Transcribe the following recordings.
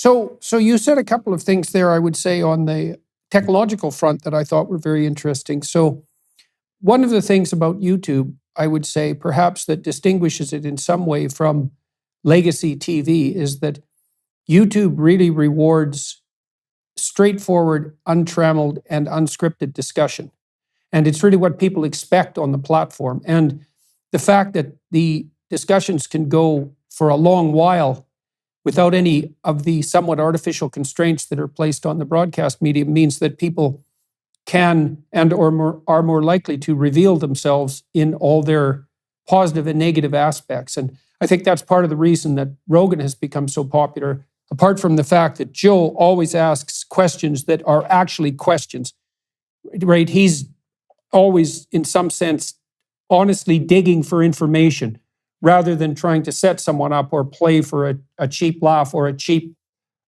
So you said a couple of things there, I would say, on the technological front that I thought were very interesting. So one of the things about YouTube, I would say, perhaps that distinguishes it in some way from legacy TV is that YouTube really rewards straightforward, untrammeled, and unscripted discussion. And it's really what people expect on the platform. And the fact that the discussions can go for a long while without any of the somewhat artificial constraints that are placed on the broadcast medium means that people can are more likely to reveal themselves in all their positive and negative aspects. And I think that's part of the reason that Rogan has become so popular, apart from the fact that Joe always asks questions that are actually questions, right? He's always, in some sense, honestly digging for information rather than trying to set someone up or play for a cheap laugh or a cheap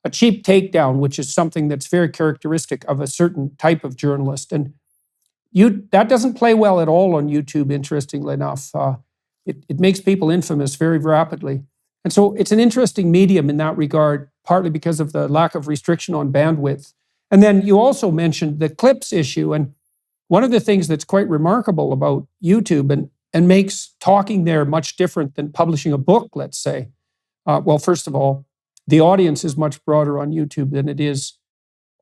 takedown, which is something that's very characteristic of a certain type of journalist. And that doesn't play well at all on YouTube, interestingly enough. It makes people infamous very rapidly. And so it's an interesting medium in that regard, partly because of the lack of restriction on bandwidth. And then you also mentioned the clips issue. And one of the things that's quite remarkable about YouTube and makes talking there much different than publishing a book, let's say. Well, first of all, the audience is much broader on YouTube than it is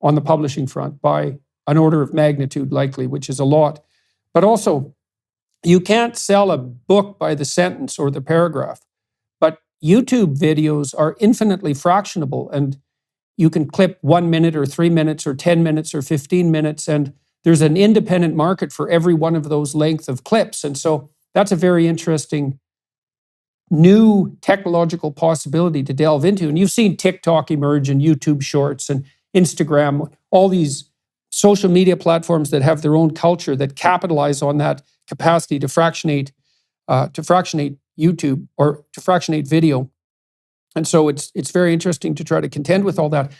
on the publishing front by an order of magnitude, likely, which is a lot. But also, you can't sell a book by the sentence or the paragraph. But YouTube videos are infinitely fractionable, and you can clip 1 minute or 3 minutes or 10 minutes or 15 minutes, and there's an independent market for every one of those length of clips. And so that's a very interesting new technological possibility to delve into. And you've seen TikTok emerge and YouTube Shorts and Instagram, all these social media platforms that have their own culture that capitalize on that capacity to fractionate YouTube or to fractionate video. And so it's very interesting to try to contend with all that.